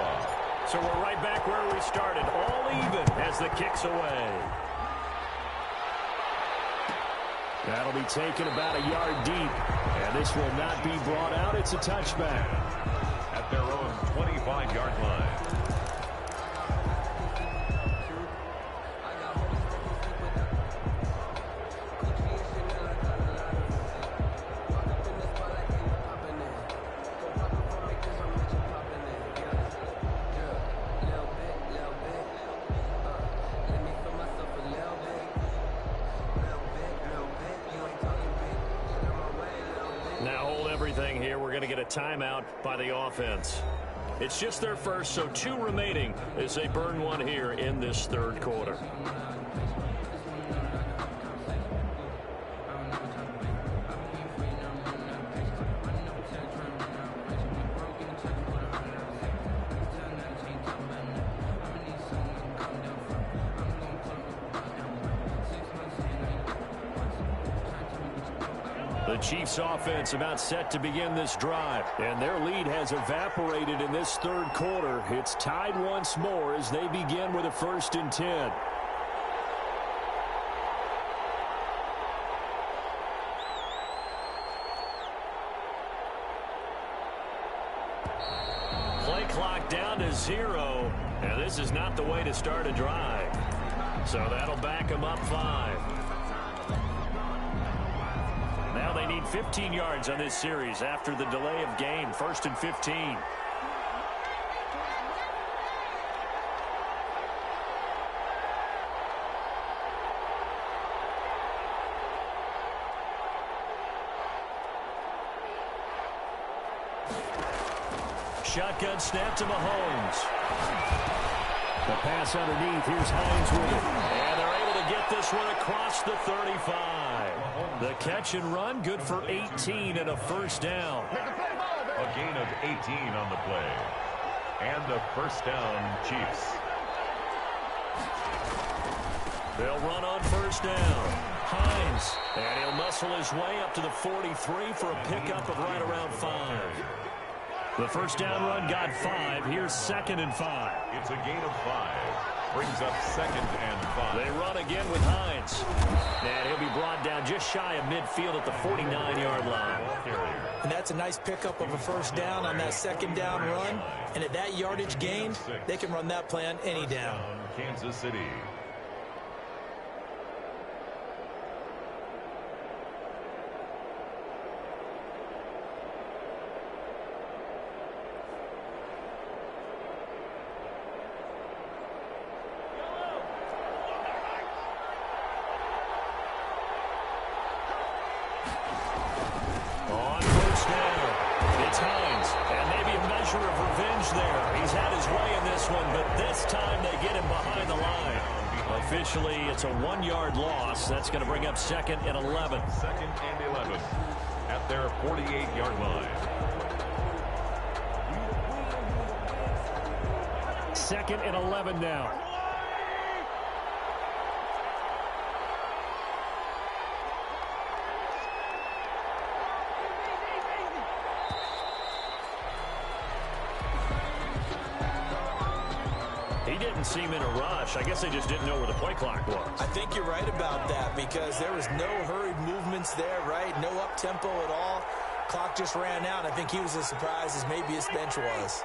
kickoff. So we're right back where we started, all even as the kick's away. That'll be taken about a yard deep, and this will not be brought out. It's a touchback. At their own 25-yard line. Timeout by the offense. It's just their first, so 2 remaining as they burn one here in this third quarter. The Chiefs offense about set to begin this drive, and their lead has evaporated in this third quarter. It's tied once more as they begin with a 1st and 10. Play clock down to 0, and this is not the way to start a drive. So that'll back them up 5. Now they need 15 yards on this series after the delay of game. 1st and 15. Shotgun snap to Mahomes. The pass underneath. Here's Hines with it. And they're able to get this one across the 35. The catch and run, good for 18 and a 1st down. A gain of 18 on the play. And a 1st down, Chiefs. They'll run on 1st down. Hines. And he'll muscle his way up to the 43 for a pickup of right around 5. The 1st down run got 5. Here's 2nd and 5. It's a gain of 5. Brings up 2nd and 5. They run again with Hines. And he'll be brought down just shy of midfield at the 49-yard line. And that's a nice pickup of a 1st down on that 2nd down run. And at that yardage gain, they can run that play on any down. Kansas City. Officially, it's a 1-yard loss. That's going to bring up 2nd and 11. 2nd and 11 at their 48-yard line. 2nd and 11 now. He didn't seem in a rush. I guess they just didn't know where the play clock was. I think you're right about that because there was no hurried movements there, right? No up-tempo at all. Clock just ran out. I think he was as surprised as maybe his bench was.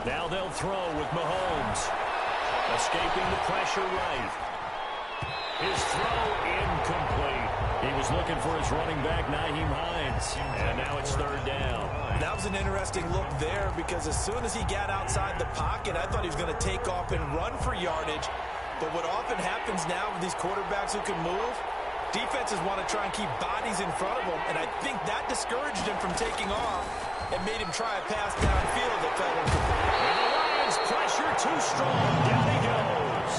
Now they'll throw with Mahomes. Escaping the pressure right. His throw incomplete. He was looking for his running back, Nyheim Hines. And now it's 3rd down. That was an interesting look there because as soon as he got outside the pocket, I thought he was going to take off and run for yardage. But what often happens now with these quarterbacks who can move, defenses want to try and keep bodies in front of them. And I think that discouraged him from taking off and made him try a pass downfield that fell incomplete. And the Lions pressure too strong. Down he goes.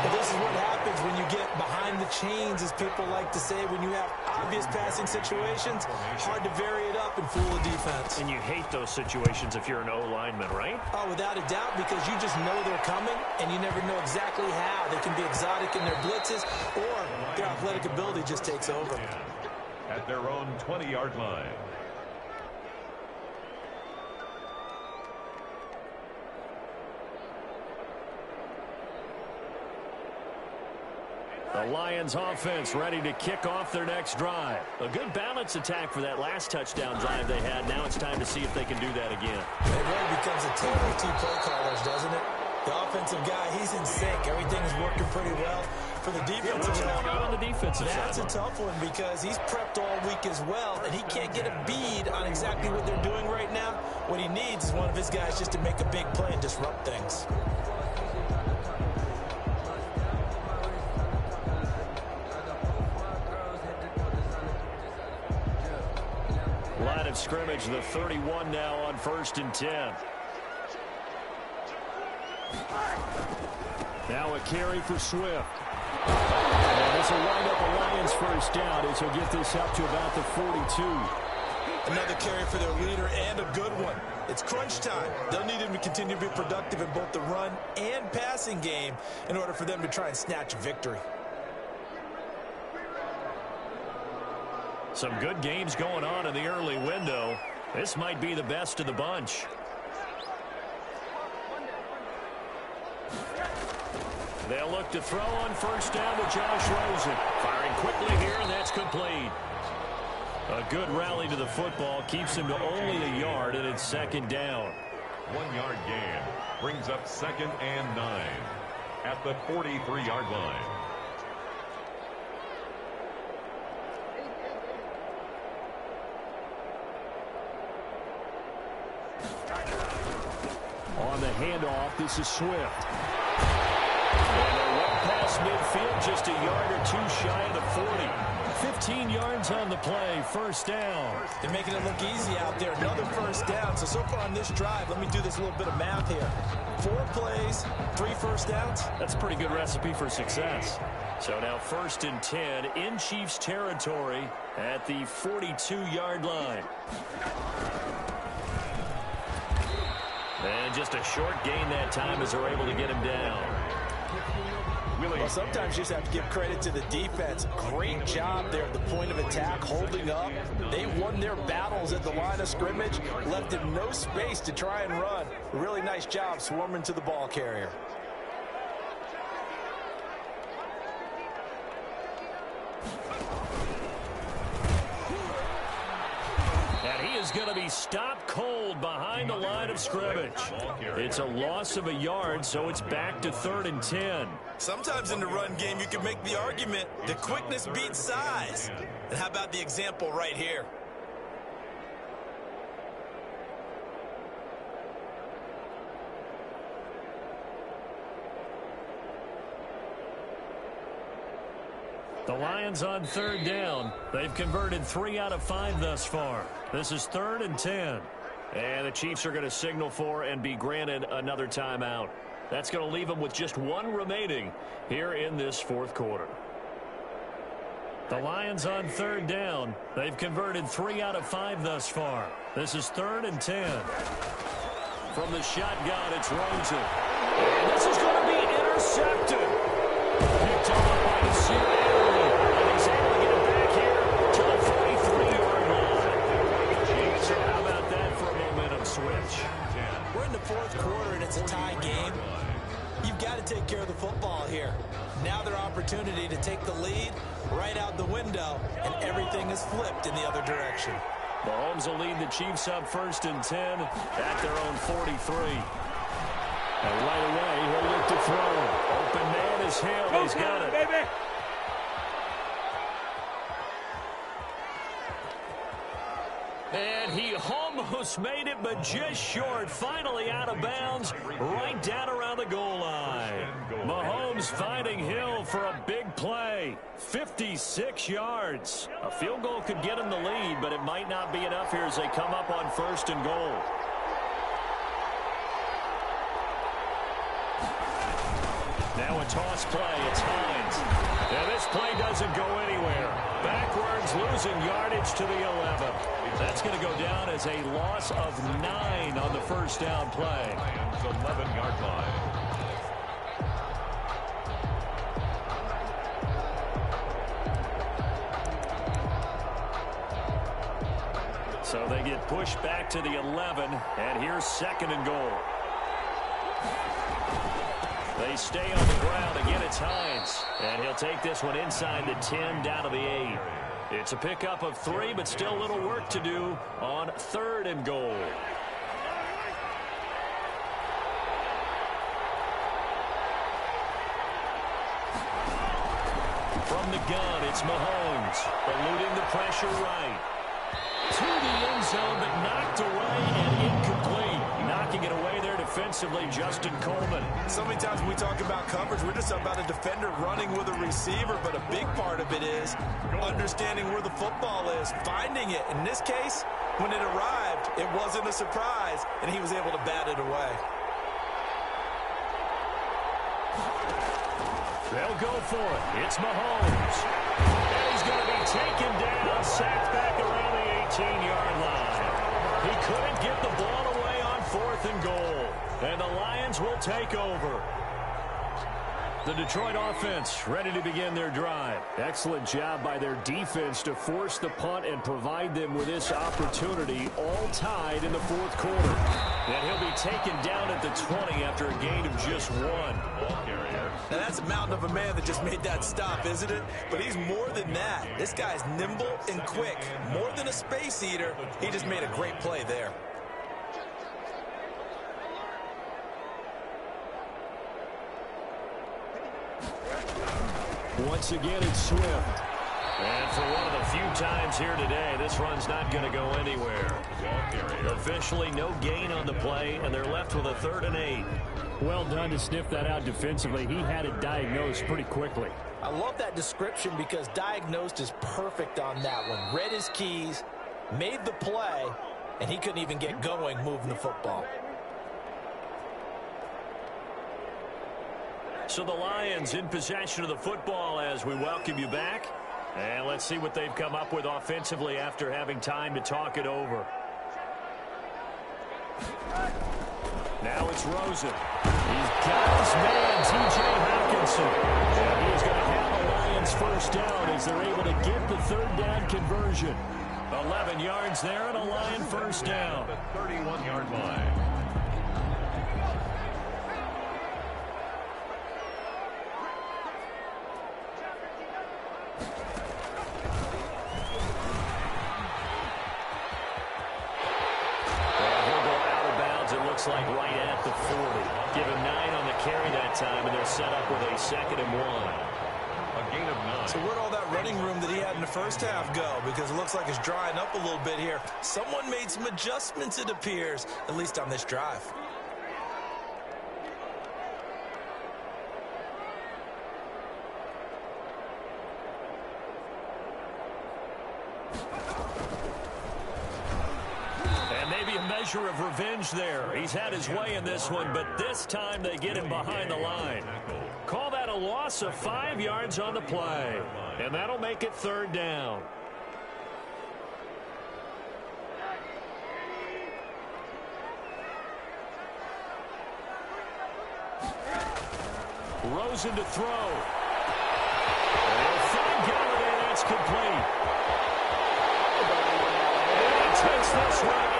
But this is what happens when you get behind the chains, as people like to say, when you have obvious passing situations. Hard to vary it up and fool a defense. And you hate those situations if you're an O-lineman, right? Oh, without a doubt, because you just know they're coming, and you never know exactly how. They can be exotic in their blitzes, or their athletic unpredictability just takes over. At their own 20-yard line. The Lions offense ready to kick off their next drive. A good balanced attack for that last touchdown drive they had. Now it's time to see if they can do that again. It really becomes a team of two play callers, doesn't it? The offensive guy, he's in sync. Everything's working pretty well. For the defensive side, on the defensive side, that's a tough one because he's prepped all week as well, and he can't get a bead on exactly what they're doing right now. What he needs is one of his guys just to make a big play and disrupt things. Line of scrimmage, the 31 now on 1st and 10. Now a carry for Swift. And this will wind up a Lions first down as he'll get this up to about the 42. Another carry for their leader and a good one. It's crunch time. They'll need him to continue to be productive in both the run and passing game in order for them to try and snatch a victory. Some good games going on in the early window. This might be the best of the bunch. They'll look to throw on 1st down to Josh Rosen. Firing quickly here, and that's complete. A good rally to the football keeps him to only a yard, and it's 2nd down. 1-yard gain brings up 2nd and 9 at the 43-yard line. On the handoff, this is Swift. And they're well past midfield, just a yard or two shy of the 40. 15 yards on the play, 1st down. They're making it look easy out there. Another 1st down. So far on this drive, let me do this little bit of math here. 4 plays, 3 1st downs. That's a pretty good recipe for success. So now 1st and 10 in Chiefs territory at the 42-yard line. And just a short gain that time as they're able to get him down. Well, sometimes you just have to give credit to the defense. Great job there at the point of attack, holding up. They won their battles at the line of scrimmage, left him no space to try and run. Really nice job swarming to the ball carrier. And he is going to be stopped cold behind the line of scrimmage. It's a loss of a yard, so it's back to 3rd and 10. Sometimes in the run game, you can make the argument that quickness beats size. And how about the example right here? The Lions on 3rd down. They've converted 3 out of 5 thus far. This is 3rd and 10. And the Chiefs are going to signal for and be granted another timeout. That's going to leave them with just 1 remaining here in this 4th quarter. The Lions on 3rd down. They've converted 3 out of 5 thus far. This is 3rd and 10. From the shotgun, it's Rosen. And this is going to be intercepted. Picked off by the Seattle. And he's able to get it back here to the 43-yard line. So how about that for a momentum switch? We're in the 4th quarter, and it's a tie game. You've got to take care of the football here. Now their opportunity to take the lead right out the window, and everything is flipped in the other direction. Mahomes will lead the Chiefs up 1st and 10 at their own 43. And right away, he'll look to throw. Open man is Hill. He's got it. Baby. And he almost made it, but just short. Finally out of bounds, right down around the goal line. Mahomes finding Hill for a big play. 56 yards. A field goal could get him the lead, but it might not be enough here as they come up on 1st and goal. Now a toss play. It's Hines. And this play doesn't go anywhere. Backwards, losing yardage to the 11. That's going to go down as a loss of 9 on the 1st down play. 11-yard line. So they get pushed back to the 11, and here's 2nd and goal. They stay on the ground. Again, it's Hines. And he'll take this one inside the 10, down to the 8. It's a pickup of 3, but still a little work to do on 3rd and goal. From the gun, it's Mahomes, eluding the pressure right. To the end zone, but knocked away and incomplete. Knocking it away there defensively, Justin Coleman. So many times when we talk about coverage, we're just about a defender running with a receiver, but a big part of it is understanding where the football is, finding it. In this case, when it arrived, it wasn't a surprise, and he was able to bat it away. They'll go for it. It's Mahomes. And he's going to be taken down, sacked back around the 18-yard line. He couldn't get the ball away on 4th and goal. And the Lions will take over. The Detroit offense ready to begin their drive. Excellent job by their defense to force the punt and provide them with this opportunity, all tied in the 4th quarter. And he'll be taken down at the 20 after a gain of just 1. Now that's a mountain of a man that just made that stop, isn't it? But he's more than that. This guy's nimble and quick. More than a space eater, he just made a great play there. Once again, it's Swift. And for one of the few times here today, this run's not going to go anywhere. Officially, no gain on the play, and they're left with a 3rd and 8. Well done to sniff that out defensively. He had it diagnosed pretty quickly. I love that description because diagnosed is perfect on that one. Read his keys, made the play, and he couldn't even get going moving the football. So the Lions in possession of the football as we welcome you back. And let's see what they've come up with offensively after having time to talk it over. Now it's Rosen. He's got his man, T.J. Hawkinson. And he's going to have the Lions first down as they're able to get the 3rd down conversion. 11 yards there and a Lion first down. The 31-yard line. Like right at the 40. Give him 9 on the carry that time, and they're set up with a 2nd and 1. A gain of 9. So where'd all that running room that he had in the first half go? Because it looks like it's drying up a little bit here. Someone made some adjustments, it appears, at least on this drive. Measure of revenge there. He's had his way in this one, but this time they get him behind the line. Call that a loss of 5 yards on the play, and that'll make it 3rd down. Rosen to throw. They'll find Galladay. That's complete. And he takes this one.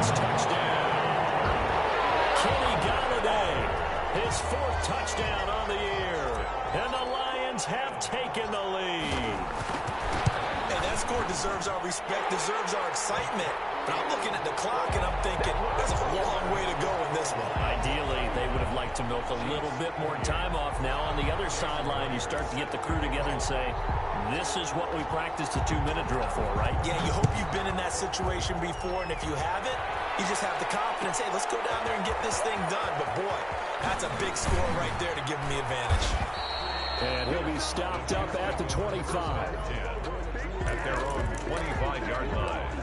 Touchdown. Kenny Galladay, his 4th touchdown on the year. And the Lions have taken the lead. Hey, that score deserves our respect, deserves our excitement. But I'm looking at the clock and I'm thinking, there's a long way to go in this one. Ideally, they would have liked to milk a little bit more time off. Now on the other sideline, you start to get the crew together and say, this is what we practiced a 2-minute drill for, right? Yeah, you hope you've been in that situation before, and if you haven't, you just have the confidence, hey, let's go down there and get this thing done. But, boy, that's a big score right there to give them the advantage. And he'll be stopped up at the 25. At their own 25-yard line.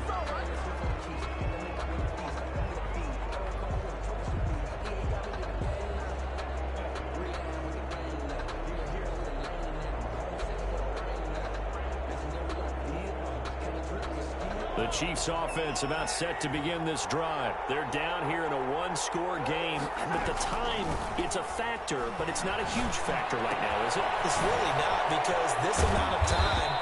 The Chiefs offense about set to begin this drive. They're down here in a 1-score game. But the time, it's a factor, but it's not a huge factor right now, is it? It's really not, because this amount of time,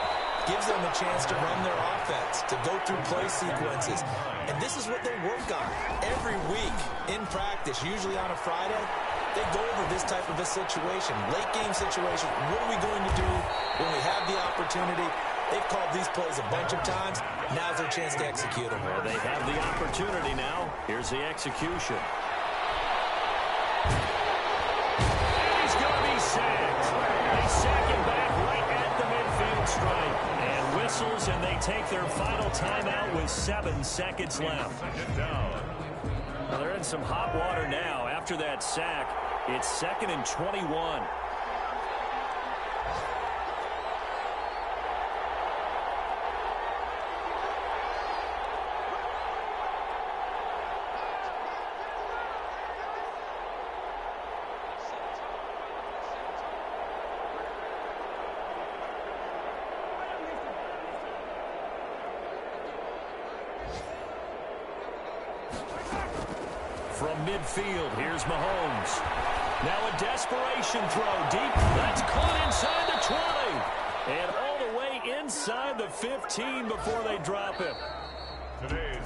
gives them a chance to run their offense, to go through play sequences. And this is what they work on every week in practice, usually on a Friday. They go over this type of a situation, late game situation. What are we going to do when we have the opportunity? They've called these plays a bunch of times. Now's their chance to execute them. Well, they have the opportunity now. Here's the execution. And he's going to be sacked. They sack him back right at the midfield stripe. And whistles, and they take their final timeout with 7 seconds left. Second down. Well, they're in some hot water now. After that sack, it's 2nd and 21. From midfield, here's Mahomes. Now a desperation throw deep. That's caught inside the 20. And all the way inside the 15 before they drop it. Today's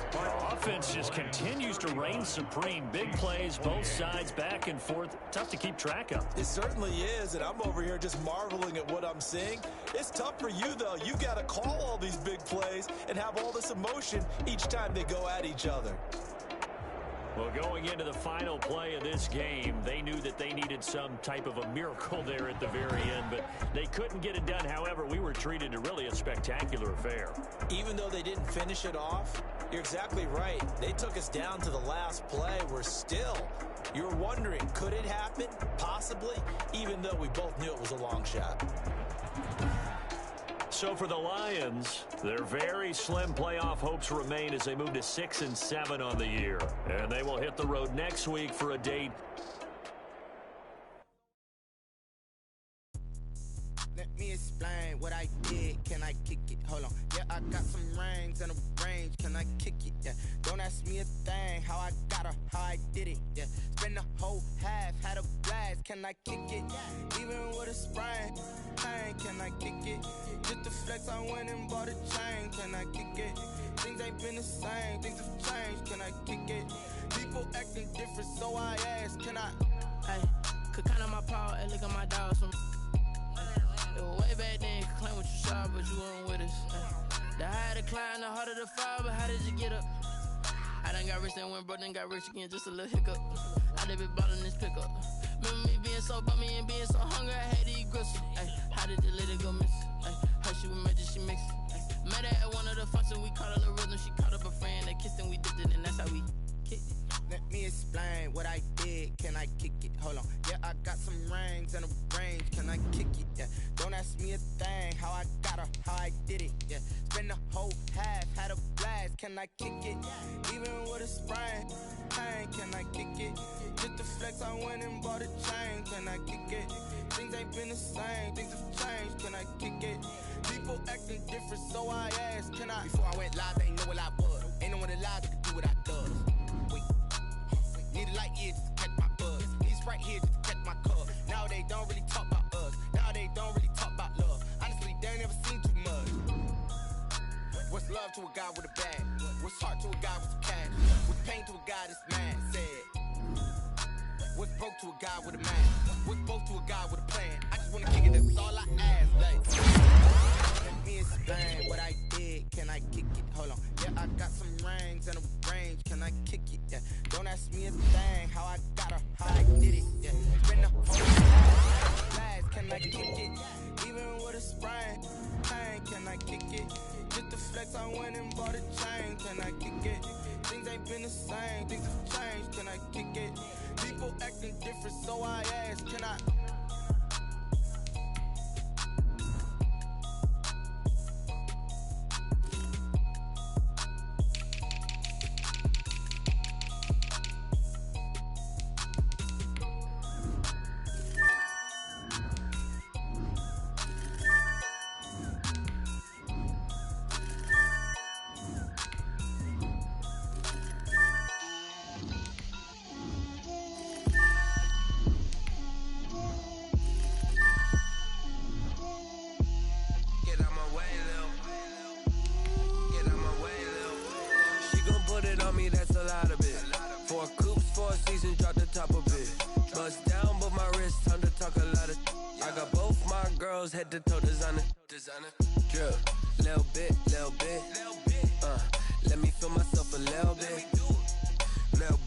Offense just continues to reign supreme. Big plays, both sides, back and forth. Tough to keep track of. It certainly is, and I'm over here just marveling at what I'm seeing. It's tough for you, though. You got to call all these big plays and have all this emotion each time they go at each other. Well, going into the final play of this game, they knew that they needed some type of a miracle there at the very end, but they couldn't get it done. However, we were treated to really a spectacular affair. Even though they didn't finish it off, you're exactly right. They took us down to the last play. We're still, you're wondering, could it happen? Possibly, even though we both knew it was a long shot. So for the Lions, their very slim playoff hopes remain as they move to 6-7 on the year. And they will hit the road next week for a date. Let me explain what I did. Can I kick it? Hold on. Yeah, I got some rings and a range. Can I kick it? Yeah. Don't ask me a thing. How I got her, how I did it. Yeah. Spend the whole half, had a blast. Can I kick it? Even with a sprain. Pain, can I kick it? Just the flex, I went and bought a chain. Can I kick it? Things ain't been the same. Things have changed. Can I kick it? People acting different, so I ask. Can I? Hey, could count on my power and look at my dogs from. It was way back then, could claim what you saw, but you weren't with us. The higher the climb, the harder the fall, but how did you get up? I done got rich, then went broke, then got rich again, just a little hiccup. I done been ballin' this pickup. Remember me being so bummy and being so hungry, I had to eat gristle. Ay, how did the lady go miss? Ay, her she was magic, she mixed. Met her at one of the functions, we caught a little rhythm, she caught up a friend, they kissed and we dipped it, and that's how we kicked it. Let me explain what I did. Can I kick it? Hold on. Yeah, I got some rings and a range. Can I kick it? Yeah. Don't ask me a thing. How I got her, how I did it. Yeah. Spend the whole half, had a blast. Can I kick it? Even with a sprain. Pain, can I kick it? Just the flex, I went and bought a chain. Can I kick it? Things ain't been the same. Things have changed. Can I kick it? People acting different, so I asked. Can I? Before I went live, they ain't know what I was. Ain't no one alive that could do what I does. Need a light here just to catch my buzz. Need Sprite here just to catch my cup. Now they don't really talk about us. Now they don't really talk about love. Honestly, they ain't never seen too much. What's love to a guy with a bag? What's heart to a guy with some cash? What's pain to a guy that's mad? Said. What's broke to a guy with a man? What's both to a guy with a plan? I just wanna kick it, that's all I ask. Like, let me explain what I did. Can I kick it? Hold on. Yeah, I got some rings and a range. Can I kick it? Yeah. Don't ask me a thing. How I got her, how I did it. Yeah. Spend the whole blast. Can I kick it? Even with a sprain. Pain. Can I kick it? Just the flex, I went and bought a chain. Can I kick it? Things ain't been the same. Things have changed. Can I kick it? People acting different, so I ask. Can I? on me, that's a lot of it. 4 coops, 4 seasons, drop the top of it. Bust down, but my wrist, time to talk a lot of. I got both my girls, head to toe designer. Drip, little bit. Let me feel myself a little bit. Little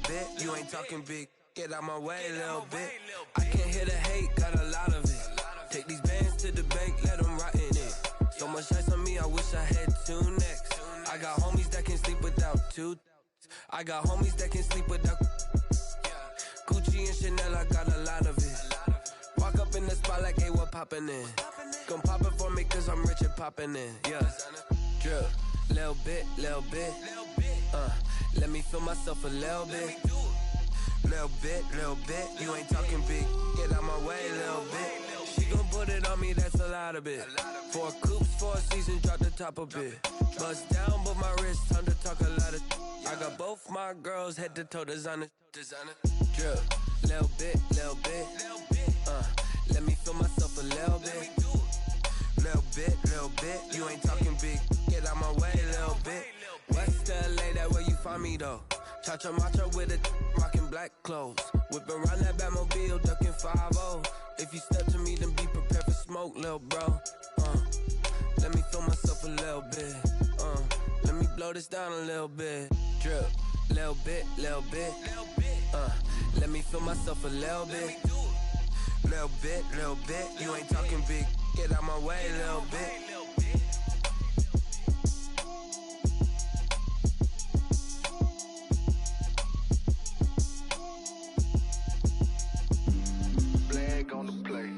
bit. You ain't talking big. Get out my way, little bit. I can't hear the hate, got a lot of it. Take these bands to the bank, let them rot in it. So much ice on me, I wish I had 2 necks. I got homies that can sleep without 2. I got homies that can sleep without Gucci and Chanel, I got a lot of it. Walk up in the spot like, hey, what poppin' in? Gon' pop it for me cause I'm rich and poppin' in, yeah. Drip, little bit. Let me feel myself a little bit. Little bit. You ain't talking big. Get out my way, little bit. She gon' put it on me, that's a lot of it. 4 coops, 4 seasons, drop the top a bit. Bust down, but my wrist, time to talk a lot of. I got both my girls, head to toe designer. Drip, little bit. Let me feel myself a little bit. Little bit. You ain't talking big. Get out my way, little bit. West LA, that where you find me though. Cha-cha matcha with a rockin' black clothes. Whip around that Batmobile, ducking 5-0. If you step to me, then be prepared for smoke, lil' bro. Let me feel myself a little bit. Let me blow this down a little bit. Drip, little bit. Let me feel myself a little bit. Little bit. You ain't talking big. Get out my way, little bit. On the play.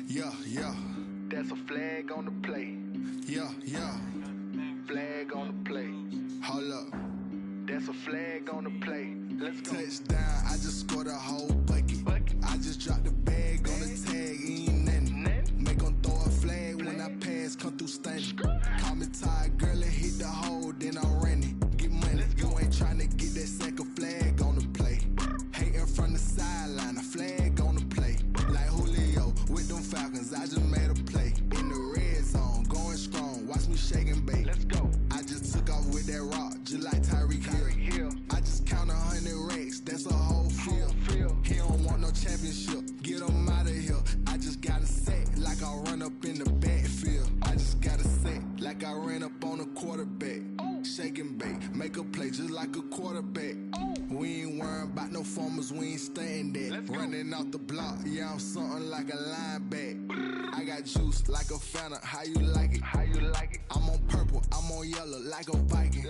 Yeah. That's a flag on the play. Yeah. Flag on the play. Hold up. That's a flag on the play. Let's go. Touchdown, I just scored a whole bucket. I just dropped the bag on the tag, ain't nothing. Make 'em throw a flag when I pass, come through stunning. Call me tired, girl, and hit the hole, then I'm running. Get money, you ain't tryna get that second flag on the play. Hating from the sideline, a flag on the play. Like Julio with them Falcons, I just made a play. In the red zone, going strong, watch me shake and bake. Let's go. I just took off with that rock, just like Tyreek Hill. I just count 100 racks, that's a whole field. He don't want no championship, get him out of here. I just got a set, like I run up in the backfield. I just got a set, like I ran up on a quarterback. Shake and bake, make a play just like a quarterback. We ain't worrying about no formers, we ain't staying there. Running out the block, yeah, I'm something like a linebacker. I got juice like a Fanta, how you like it? I'm on purple, I'm on yellow, like a Viking.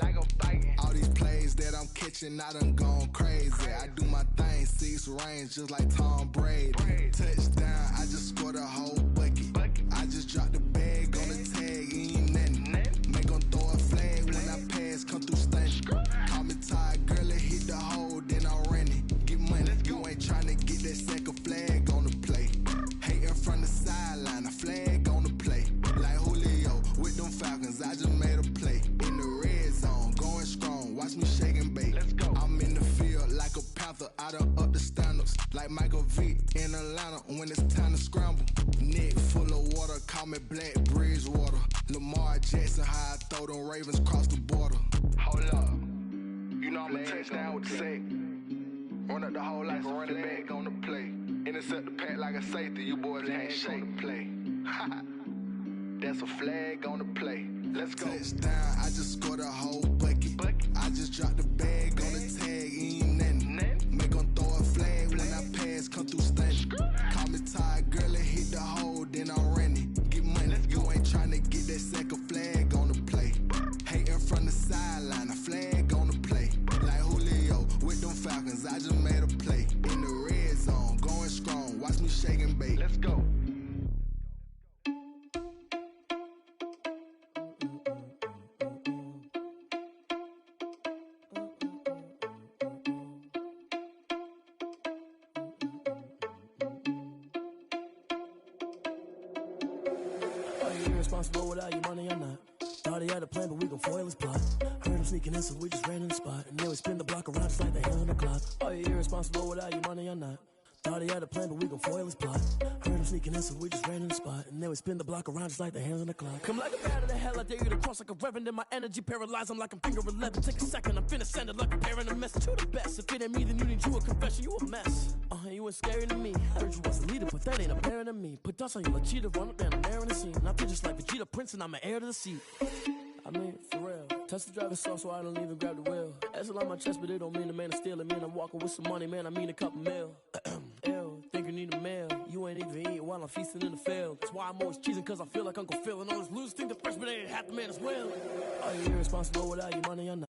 All these plays that I'm catching, I done gone crazy. I do my thing, 6 range, just like Tom Brady. Touchdown, I just scored a whole bucket. I just dropped the bag on the tag, ain't nothing. Make 'em throw a flag when I pass, come through stunning. Call me tired, girl, and hit the hole, then I'm running. Get money, you ain't tryna get that second flag on the play. Hating from the sideline, a flag on the play. Like Julio with them Falcons, I just made a play. In the red zone, going strong, watch me shake and bake. I'm in the field like a Panther, I done up the standards. Like Michael Vick in Atlanta when it's time to scramble. Neck full of water, call me Black Bridgewater. Lamar Jackson, how I throw them Ravens cross the border. Hold up. You know I'm a touchdown with the sack. Run up the hole like a running back on the play. Intercept the pack like a safety. You boys can't shake the play. That's a flag on the play. Let's go. Touchdown, I just scored a whole bucket. I just dropped the bag on the tag, ain't nothing. Make 'em throw a flag when I pass, come through stunning. Call me tired, girl, and hit the hole, then I'm running. Get money, you ain't tryna get that second flag on the play. Hating from the sideline, a flag on the play. Like Julio with them Falcons, I just made a play. In the red zone, going strong, watch me shake and bake. Let's go. Irresponsible without your money or not. Thought he had a plan, but we gon' foil his plot. Heard him sneaking in, so we just ran in the spot. And then we spin the block around just like the hell on the clock. Are you irresponsible without your money or not? Thought he had a plan, but we gon' foil his plot. Heard him sneaking in, so we just ran in the spot. And then we spin the block around just like the hands on the clock. Come like a bat of the hell, I dare you to cross like a reverend. In my energy paralyzed, I'm like I'm finger 11. Take a second, I'm finna send it like a parent a message to the best. If it ain't me, then you need you a confession, you a mess. You ain't scary to me. Heard you was a leader, but that ain't apparent to me. Put dust on you like cheetah, run up down the air in the scene. And I feel just like Vegeta Prince, and I'm an heir to the seat. I mean, for real. Touch the driver's soft, so I don't even grab the wheel. S on my chest, but it don't mean the man is stealing. Man, I'm walking with some money, man, I mean a couple mil. Ew, think you need a meal. You ain't even eating while I'm feasting in the field. That's why I'm always cheesing, cause I feel like Uncle Phil. And all those losers think the freshman ain't half the man as well. Are you irresponsible without your money or not?